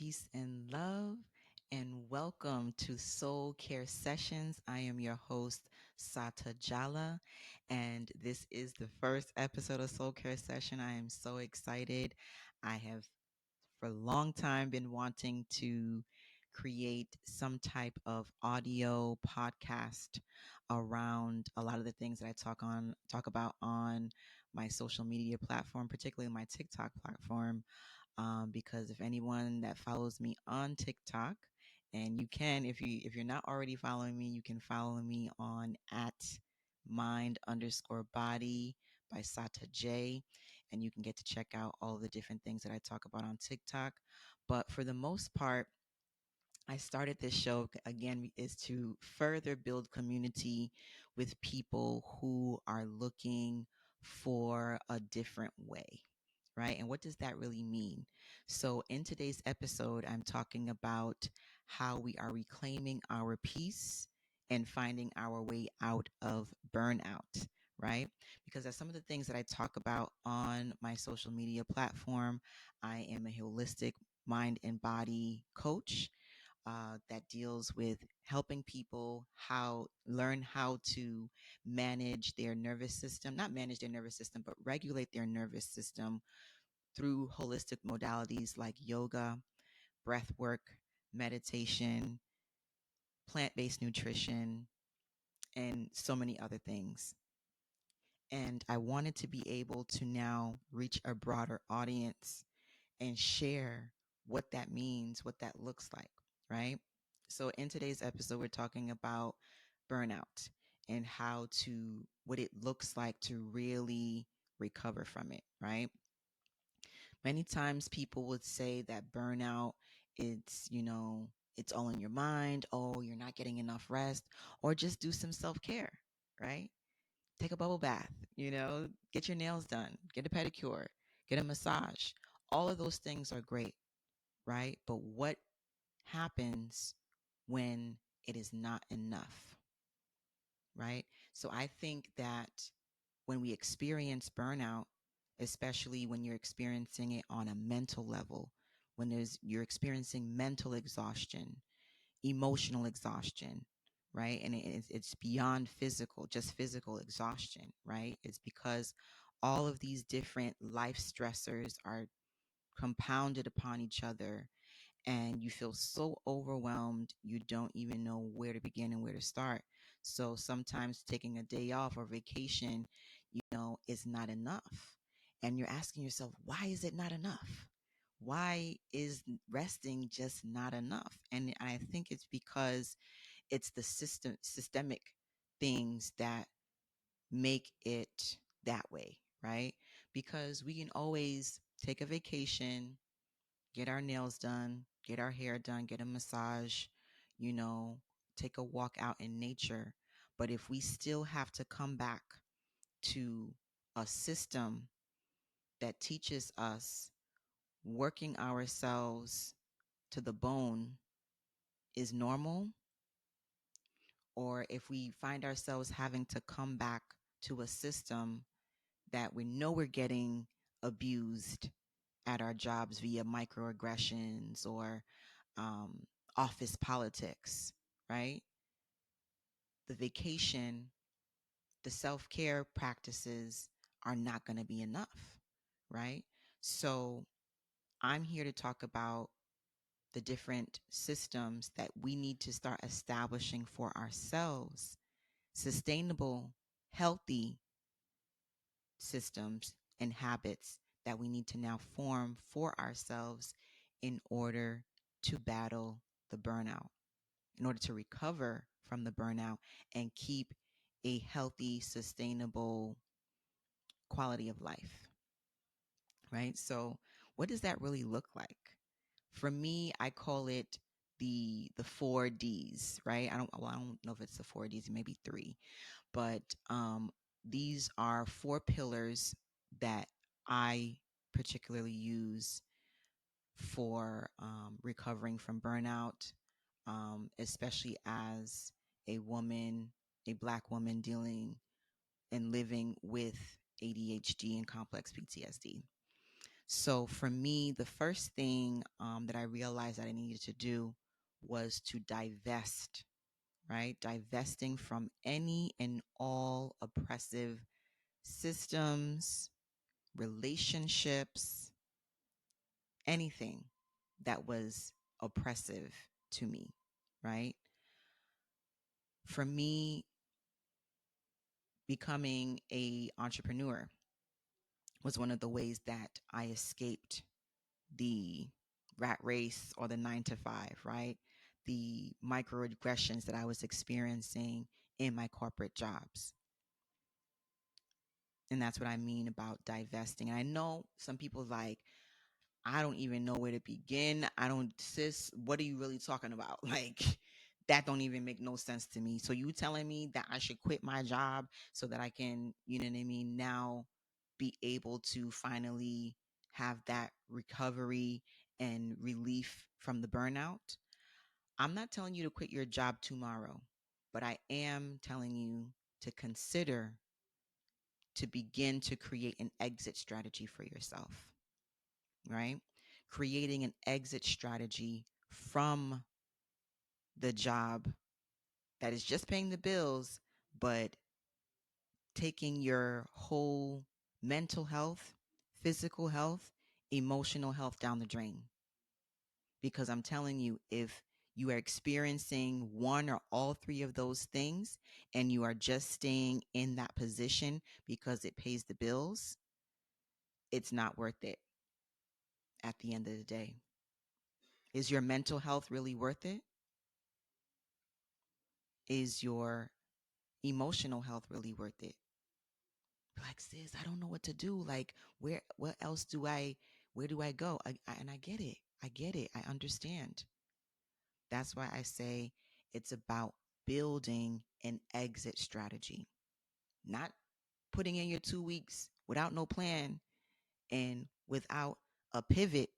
peace, and love, and welcome to Soul Care Sessions. I am your host, Satta Jallah, and this is the first episode of Soul Care Session. I am so excited. I have for a long time been wanting to create some type of audio podcast around a lot of the things that I talk about on my social media platform, particularly my TikTok platform. Because if anyone that follows me on TikTok, and you can, if you're not already following me, you can follow me on at mind_body by Satta J, and you can get to check out all the different things that I talk about on TikTok. But for the most part, I started this show again is to further build community with people who are looking for a different way, right? And what does that really mean? So in today's episode, I'm talking about how we are reclaiming our peace and finding our way out of burnout, right? Because that's some of the things that I talk about on my social media platform. I am a holistic mind and body coach that deals with helping people learn how to manage their nervous system, not manage their nervous system, but regulate their nervous system through holistic modalities like yoga, breath work, meditation, plant-based nutrition, and so many other things. And I wanted to be able to now reach a broader audience and share what that means, what that looks like, right? So in today's episode, we're talking about burnout and what it looks like to really recover from it, right? Many times people would say that burnout, it's all in your mind. Oh, you're not getting enough rest, or just do some self-care, right? Take a bubble bath, get your nails done, get a pedicure, get a massage. All of those things are great, right? But what happens when it is not enough, right? So I think that when we experience burnout, especially when you're experiencing it on a mental level, you're experiencing mental exhaustion, emotional exhaustion, right? And it's beyond just physical exhaustion, right? It's because all of these different life stressors are compounded upon each other, and you feel so overwhelmed you don't even know where to begin and where to start. So sometimes taking a day off or vacation, is not enough. And you're asking yourself, why is it not enough? Why is resting just not enough? And I think it's because it's the systemic things that make it that way, right? Because we can always take a vacation, get our nails done, get our hair done, get a massage, you know, take a walk out in nature. But if we still have to come back to a system that teaches us working ourselves to the bone is normal, or if we find ourselves having to come back to a system that we know we're getting abused at our jobs via microaggressions or um, office politics, right? The vacation, the self-care practices are not going to be enough, right? So I'm here to talk about the different systems that we need to start establishing for ourselves, sustainable, healthy systems and habits that we need to now form for ourselves in order to battle the burnout, in order to recover from the burnout and keep a healthy, sustainable quality of life, right? So what does that really look like? For me, I call it the 4 Ds, right? I don't know if it's the 4 Ds, maybe three, but these are 4 pillars that I particularly use for recovering from burnout, especially as a woman, a Black woman dealing and living with ADHD and complex PTSD. So for me, the first thing that I realized that I needed to do was to divest, right? Divesting from any and all oppressive systems, relationships, anything that was oppressive to me, right? For me, becoming a entrepreneur was one of the ways that I escaped the rat race or the 9 to 5, right? The microaggressions that I was experiencing in my corporate jobs. And that's what I mean about divesting. And I know some people like, I don't even know where to begin. I don't, sis, what are you really talking about? Like, that don't even make no sense to me. So you telling me that I should quit my job so that I can, you know what I mean, now be able to finally have that recovery and relief from the burnout? I'm not telling you to quit your job tomorrow, but I am telling you to consider to begin to create an exit strategy for yourself, right? Creating an exit strategy from the job that is just paying the bills, but taking your whole mental health, physical health, emotional health down the drain. Because I'm telling you, if you are experiencing one or all three of those things and you are just staying in that position because it pays the bills, it's not worth it at the end of the day. Is your mental health really worth it? Is your emotional health really worth it? Like, sis, I don't know what to do. Like, what else where do I go? And I get it. I get it. I understand. That's why I say it's about building an exit strategy, not putting in your 2 weeks without no plan and without a pivot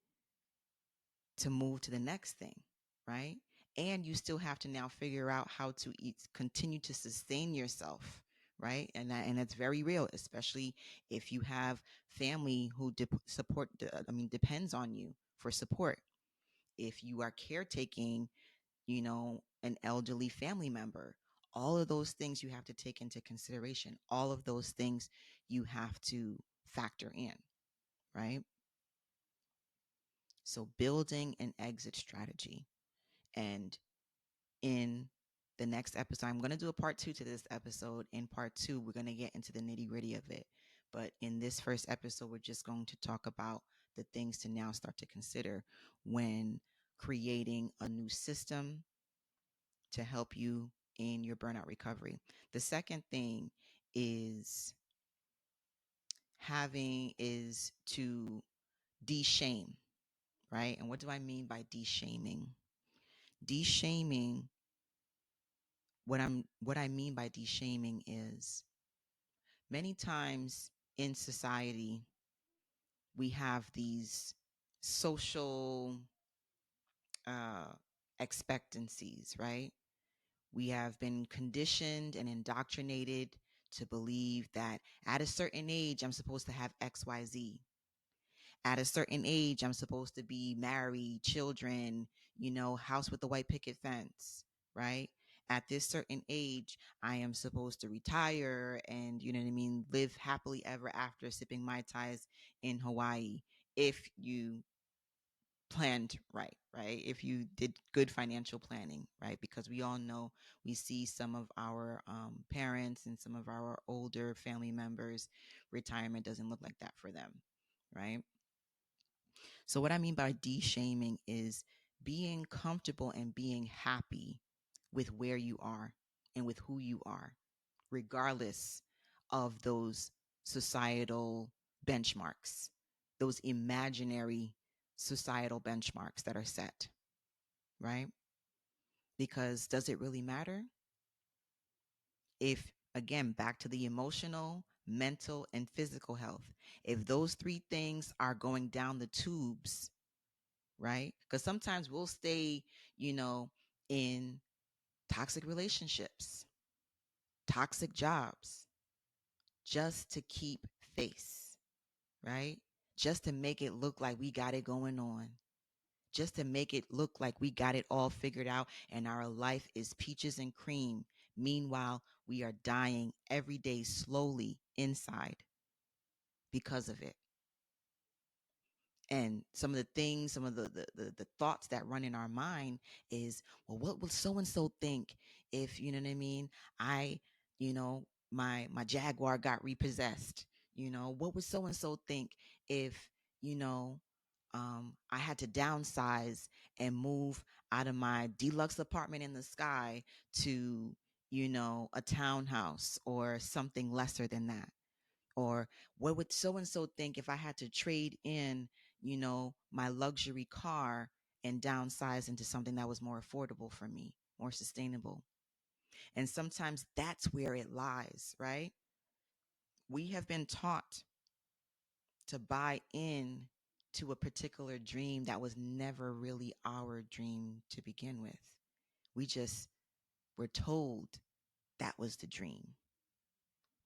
to move to the next thing, right? And you still have to now figure out how to continue to sustain yourself, right? And that's very real, especially if you have family who depends on you for support. If you are caretaking, an elderly family member, all of those things you have to take into consideration. All of those things you have to factor in, right? So building an exit strategy. And in the next episode, I'm going to do a part 2 to this episode. In part 2, we're going to get into the nitty gritty of it. But in this first episode, we're just going to talk about the things to now start to consider when creating a new system to help you in your burnout recovery. The second thing is to de-shame, right? And what do I mean by de-shaming? De-shaming, what I mean by de-shaming is many times in society we have these social uh, expectancies, right? We have been conditioned and indoctrinated to believe that at a certain age, I'm supposed to have XYZ. At a certain age, I'm supposed to be married, children, house with the white picket fence, right? At this certain age, I am supposed to retire and, you know what I mean, live happily ever after sipping Mai Tais in Hawaii. If you planned right? If you did good financial planning, right? Because we all know, we see some of our parents and some of our older family members, retirement doesn't look like that for them, right? So what I mean by de-shaming is being comfortable and being happy with where you are and with who you are, regardless of those societal benchmarks, those imaginary societal benchmarks that are set, right? Because does it really matter? If, again, back to the emotional, mental, and physical health, if those three things are going down the tubes, right? Because sometimes we'll stay, in toxic relationships, toxic jobs, just to keep face, right? just to make it look like we got it going on, just to make it look like we got it all figured out and our life is peaches and cream. Meanwhile, we are dying every day slowly inside because of it. And some of the things, some of the thoughts that run in our mind is, well, what would so and so think if, you know what I mean, I, my Jaguar got repossessed? What would so and so think if, you know I had to downsize and move out of my deluxe apartment in the sky to, a townhouse or something lesser than that? Or what would so and so think if I had to trade in, my luxury car and downsize into something that was more affordable for me, more sustainable? And sometimes that's where it lies, right? We have been taught to buy in to a particular dream that was never really our dream to begin with. We just were told that was the dream.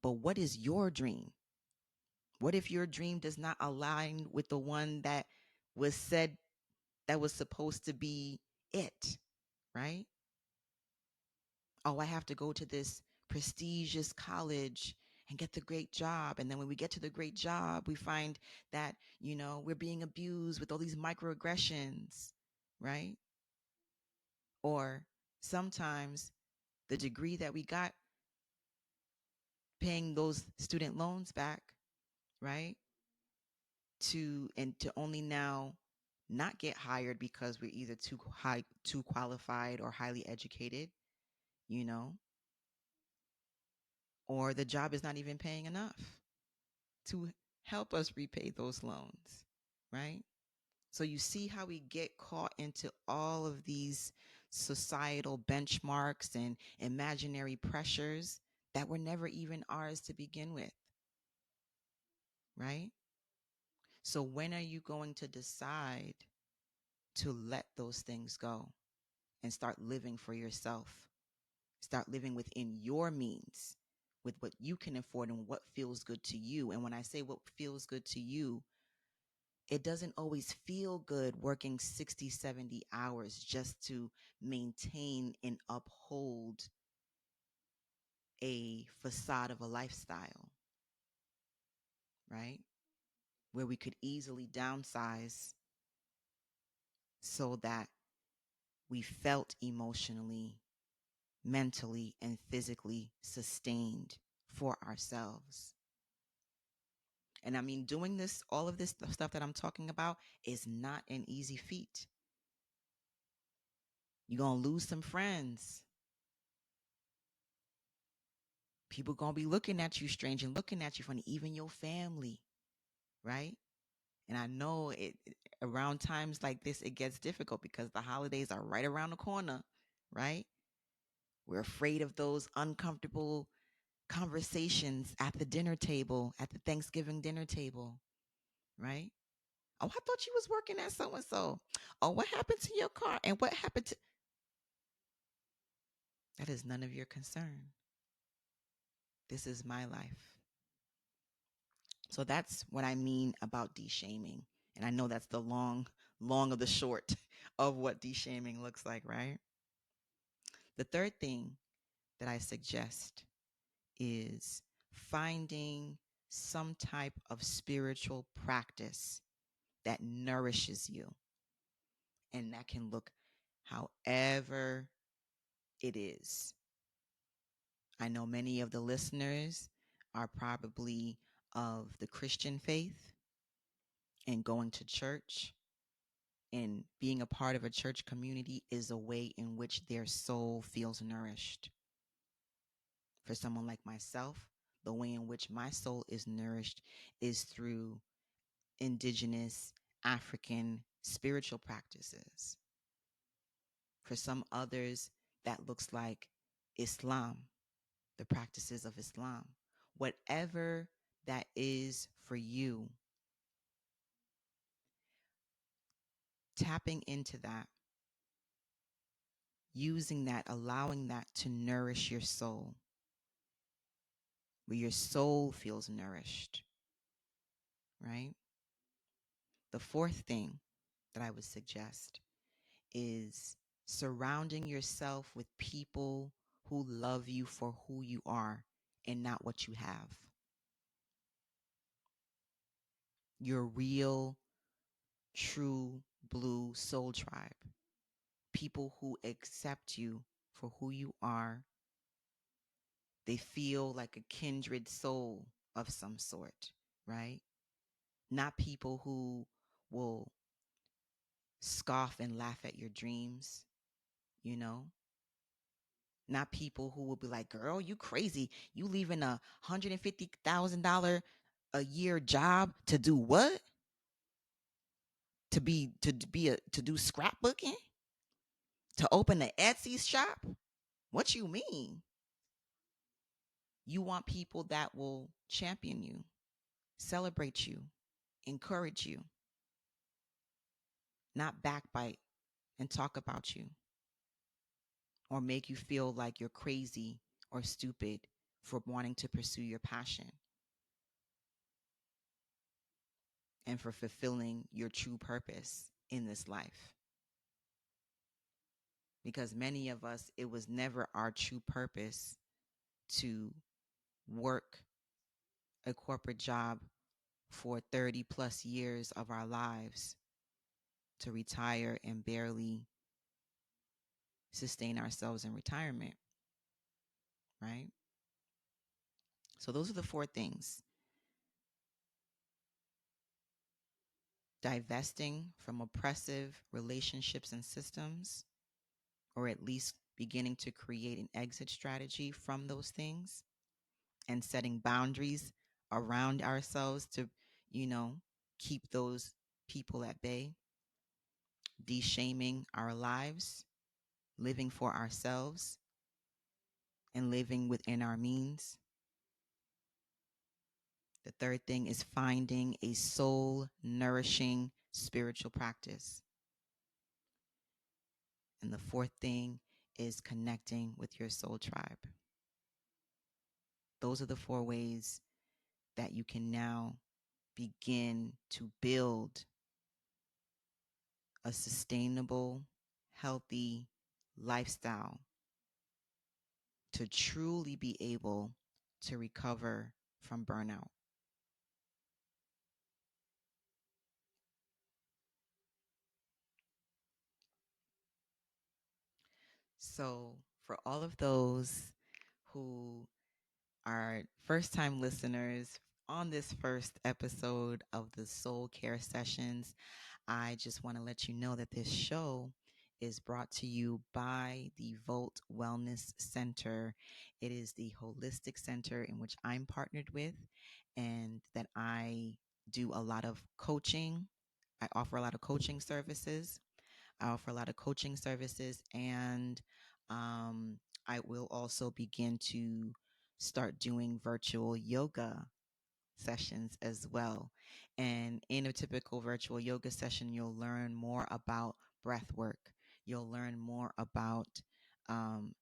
But what is your dream? What if your dream does not align with the one that was said that was supposed to be it, right? Oh, I have to go to this prestigious college and get the great job. And then when we get to the great job, we find that, we're being abused with all these microaggressions, right? Or sometimes the degree that we got, paying those student loans back, right? To only now not get hired because we're either too qualified or highly educated, you know, or the job is not even paying enough to help us repay those loans, right? So you see how we get caught into all of these societal benchmarks and imaginary pressures that were never even ours to begin with, right? So when are you going to decide to let those things go and start living for yourself? Start living within your means, with what you can afford and what feels good to you. And when I say what feels good to you, it doesn't always feel good working 60, 70 hours just to maintain and uphold a facade of a lifestyle, right? Where we could easily downsize so that we felt emotionally, mentally, and physically sustained for ourselves. And I mean, doing this, all of this stuff that I'm talking about is not an easy feat. You're going to lose some friends. People going to be looking at you strange and looking at you funny, even your family, right? And I know around times like this, it gets difficult because the holidays are right around the corner, right? We're afraid of those uncomfortable conversations at the dinner table, at the Thanksgiving dinner table, right? Oh, I thought you was working at so and so. Oh, what happened to your car? And what happened to that is none of your concern. This is my life. So that's what I mean about de-shaming. And I know that's the long of the short of what de-shaming looks like, right? The third thing that I suggest is finding some type of spiritual practice that nourishes you. And that can look however it is. I know many of the listeners are probably of the Christian faith, and going to church and being a part of a church community is a way in which their soul feels nourished. For someone like myself, the way in which my soul is nourished is through indigenous African spiritual practices. For some others, that looks like Islam, the practices of Islam. Whatever that is for you, tapping into that, using that, allowing that to nourish your soul, where your soul feels nourished, right? The fourth thing that I would suggest is surrounding yourself with people who love you for who you are and not what you have. Your real, true, blue soul tribe. People who accept you for who you are. They feel like a kindred soul of some sort, right? Not people who will scoff and laugh at your dreams, you know? Not people who will be like, girl, you crazy. You leaving $150,000 a year job to do what? To do scrapbooking? To open an Etsy shop? What you mean? You want people that will champion you, celebrate you, encourage you, not backbite and talk about you or make you feel like you're crazy or stupid for wanting to pursue your passion and for fulfilling your true purpose in this life. Because many of us, it was never our true purpose to work a corporate job for 30 plus years of our lives to retire and barely sustain ourselves in retirement, right? So those are the four things: divesting from oppressive relationships and systems, or at least beginning to create an exit strategy from those things, and setting boundaries around ourselves to, you know, keep those people at bay, de-shaming our lives, living for ourselves, and living within our means. The third thing is finding a soul nourishing spiritual practice. And the fourth thing is connecting with your soul tribe. Those are the four ways that you can now begin to build a sustainable, healthy lifestyle to truly be able to recover from burnout. So, for all of those who are first time listeners on this first episode of the Soul Care Sessions, I just want to let you know that this show is brought to you by the Volt Wellness Center. It is the holistic center in which I'm partnered with, and that I do a lot of coaching. I offer a lot of coaching services. I offer a lot of coaching services, and I will also begin to start doing virtual yoga sessions as well. And in a typical virtual yoga session, you'll learn more about breath work. You'll learn more about um,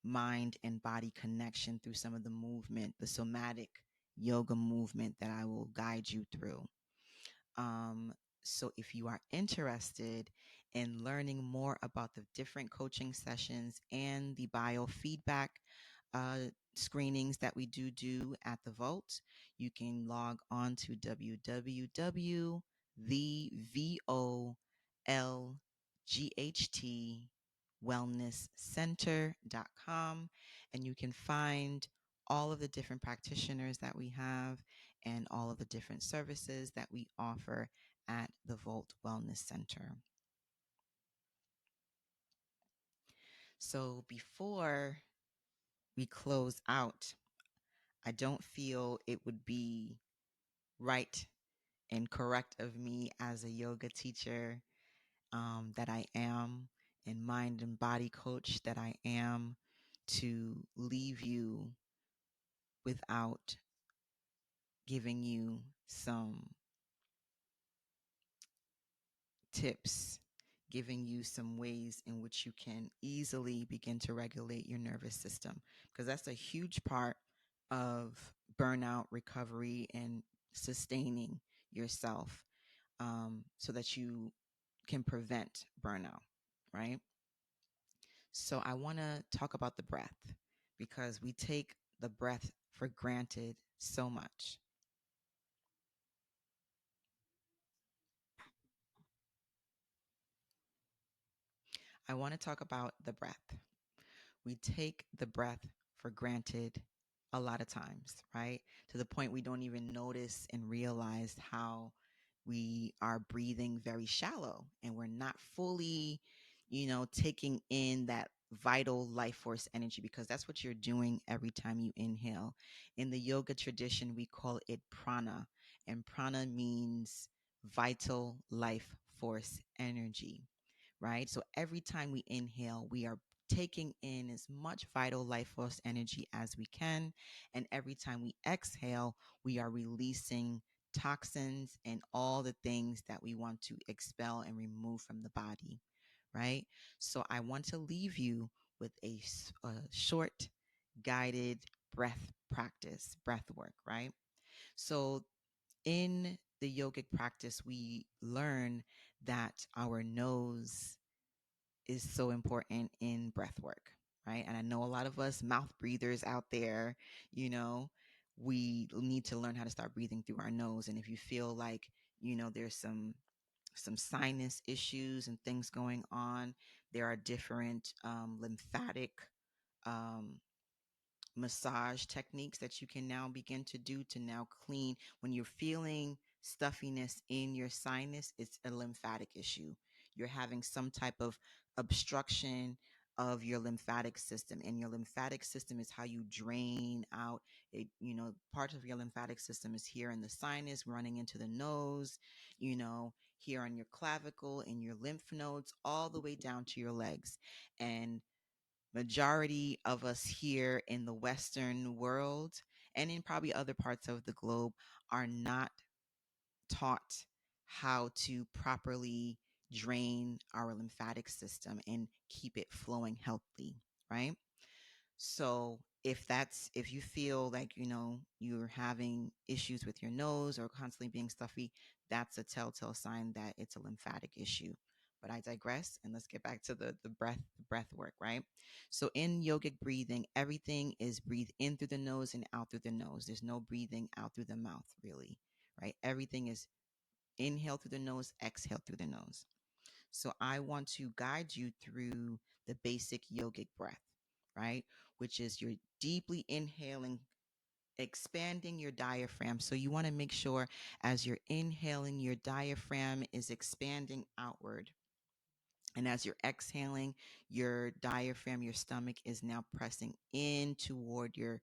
mind and body connection through some of the movement, the somatic yoga movement that I will guide you through. Um, so if you are interested in learning more about the different coaching sessions and the biofeedback screenings that we do at the Vault, you can log on to www.thevolghttwellnesscenter.com, and you can find all of the different practitioners that we have and all of the different services that we offer at the Volt Wellness Center. So before we close out, I don't feel it would be right and correct of me as a yoga teacher that I am, and mind and body coach that I am, to leave you without giving you some tips, giving you some ways in which you can easily begin to regulate your nervous system, because that's a huge part of burnout recovery and sustaining yourself. so that you can prevent burnout, right? So I want to talk about the breath because we take the breath for granted so much. I want to talk about the breath. We take the breath for granted a lot of times, right? To the point we don't even notice and realize how we are breathing very shallow and we're not fully, taking in that vital life force energy, because that's what you're doing every time you inhale. In the yoga tradition, we call it prana, and prana means vital life force energy, right? So every time we inhale, we are taking in as much vital life force energy as we can. And every time we exhale, we are releasing toxins and all the things that we want to expel and remove from the body, right? So I want to leave you with a short guided breath practice, breath work, right? So in the yogic practice, we learn that our nose is so important in breath work, right? And I know a lot of us mouth breathers out there, you know, we need to learn how to start breathing through our nose. And if you feel like, there's some sinus issues and things going on, there are different lymphatic um, massage techniques that you can now begin to do to now clean. When you're feeling stuffiness in your sinus, it's a lymphatic issue. You're having some type of obstruction of your lymphatic system, and your lymphatic system is how you drain out it. Part of your lymphatic system is here in the sinus running into the nose, here on your clavicle and your lymph nodes all the way down to your legs. And majority of us here in the Western world and in probably other parts of the globe are not taught how to properly drain our lymphatic system and keep it flowing healthy, right? So if you feel like, you're having issues with your nose or constantly being stuffy, that's a telltale sign that it's a lymphatic issue. But I digress, and let's get back to the breath work, right? So in yogic breathing, everything is breathe in through the nose and out through the nose. There's no breathing out through the mouth, really, right? Everything is inhale through the nose, exhale through the nose. So I want to guide you through the basic yogic breath, right? Which is you're deeply inhaling, expanding your diaphragm. So you want to make sure as you're inhaling, your diaphragm is expanding outward. And as you're exhaling, your diaphragm, your stomach is now pressing in toward your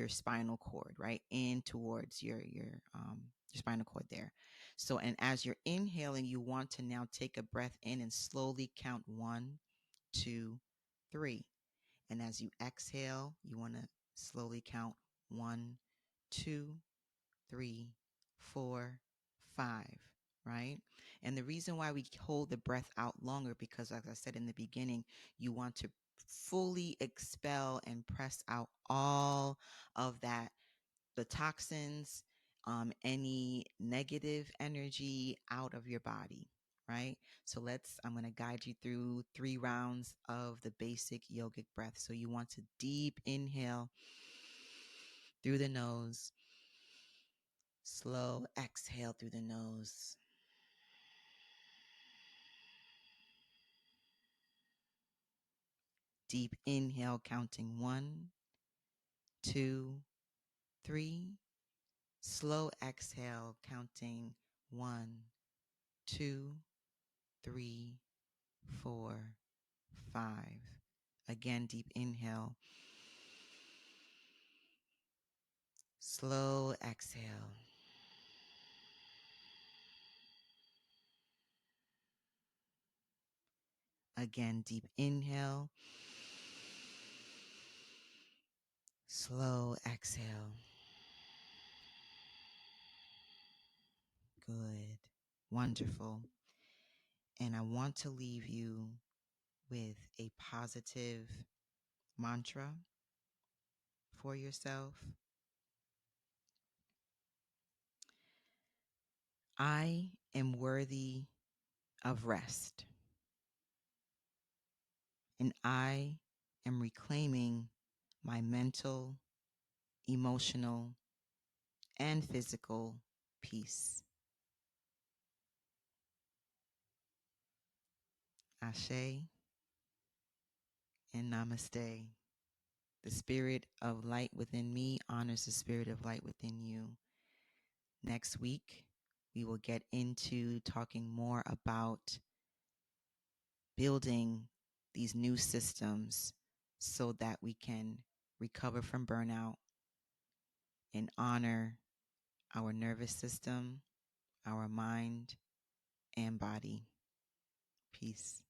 spinal cord, right? In towards your spinal cord there. So, and as you're inhaling, you want to now take a breath in and slowly count 1, 2, 3. And as you exhale, you want to slowly count 1, 2, 3, 4, 5, right? And the reason why we hold the breath out longer, because like I said in the beginning, you want to fully expel and press out all of that, the toxins, any negative energy out of your body, right? So I'm going to guide you through 3 rounds of the basic yogic breath. So you want to deep inhale through the nose. Slow exhale through the nose. Deep inhale, counting 1, 2, 3. Slow exhale, counting 1, 2, 3, 4, 5. Again, deep inhale. Slow exhale. Again, deep inhale. Slow exhale. Good. Wonderful. And I want to leave you with a positive mantra for yourself. I am worthy of rest, and I am reclaiming my mental, emotional, and physical peace. Ashe and Namaste. The spirit of light within me honors the spirit of light within you. Next week, we will get into talking more about building these new systems so that we can recover from burnout and honor our nervous system, our mind, and body. Peace.